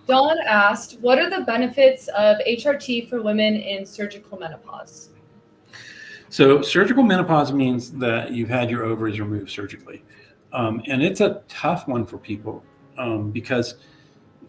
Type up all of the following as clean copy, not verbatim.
Dawn asked, what are the benefits of HRT for women in surgical menopause? So surgical menopause means that you've had your ovaries removed surgically. And it's a tough one for people because,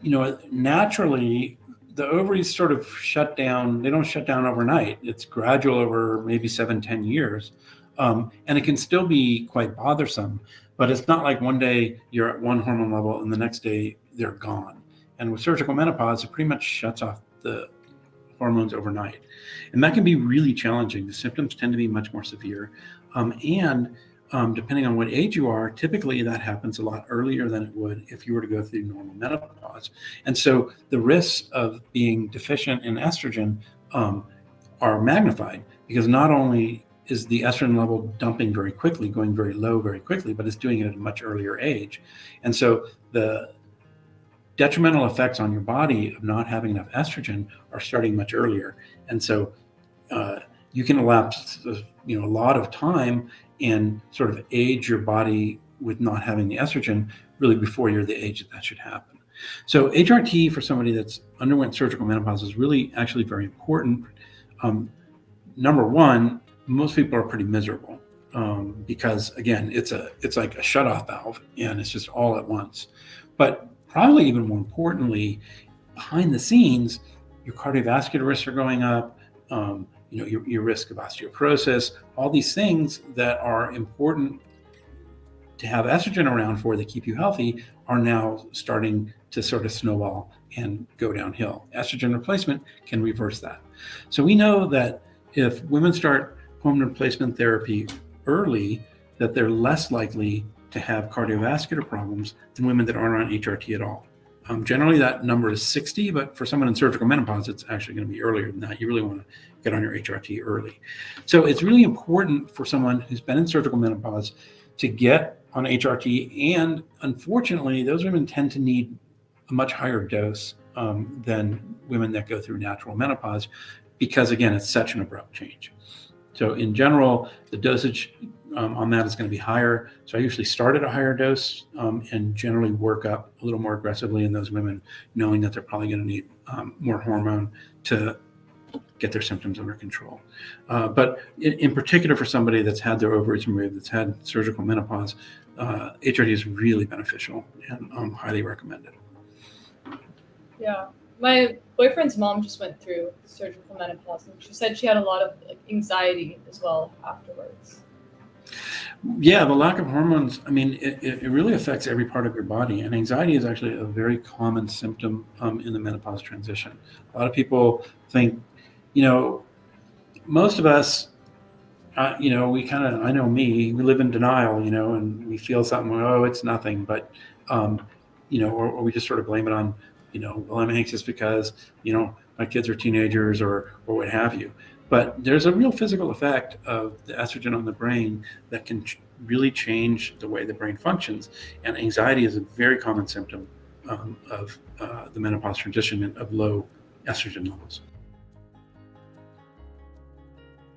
naturally the ovaries sort of shut down. They don't shut down overnight. It's gradual over maybe 7-10 years. And it can still be quite bothersome, but it's not like one day you're at one hormone level and the next day they're gone. And with surgical menopause, it pretty much shuts off the hormones overnight. And that can be really challenging. The symptoms tend to be much more severe. And depending on what age you are, typically that happens a lot earlier than it would if you were to go through normal menopause. And so the risks of being deficient in estrogen are magnified because not only is the estrogen level dumping very quickly, going very low very quickly, but it's doing it at a much earlier age. And so the detrimental effects on your body of not having enough estrogen are starting much earlier. And so you can elapse a lot of time and sort of age your body with not having the estrogen really before you're the age that should happen. So HRT for somebody that's underwent surgical menopause is really actually very important. Number one, most people are pretty miserable because again, it's like a shutoff valve and it's just all at once. But probably even more importantly, behind the scenes, your cardiovascular risks are going up. Your risk of osteoporosis, all these things that are important to have estrogen around for that keep you healthy are now starting to sort of snowball and go downhill. Estrogen replacement can reverse that. So we know that if women start hormone replacement therapy early, that they're less likely to have cardiovascular problems than women that aren't on HRT at all. Generally, that number is 60, but for someone in surgical menopause, it's actually going to be earlier than that. You really want to get on your HRT early. So it's really important for someone who's been in surgical menopause to get on HRT. And unfortunately, those women tend to need a much higher dose than women that go through natural menopause because, again, it's such an abrupt change. So in general, the dosage on that is going to be higher. So I usually start at a higher dose and generally work up a little more aggressively in those women, knowing that they're probably going to need more hormone to get their symptoms under control. But in particular, for somebody that's had their ovaries removed, that's had surgical menopause, HRT is really beneficial and highly recommended. Yeah. My boyfriend's mom just went through surgical menopause, and she said she had a lot of anxiety as well afterwards. Yeah, the lack of hormones, I mean, it really affects every part of your body. And anxiety is actually a very common symptom in the menopause transition. A lot of people think, most of us, we kind of, I know me, we live in denial, and we feel something, oh, it's nothing. But, or we just sort of blame it on, well, I'm anxious because, my kids are teenagers or what have you. But there's a real physical effect of the estrogen on the brain that can really change the way the brain functions. And anxiety is a very common symptom of the menopause transition and of low estrogen levels.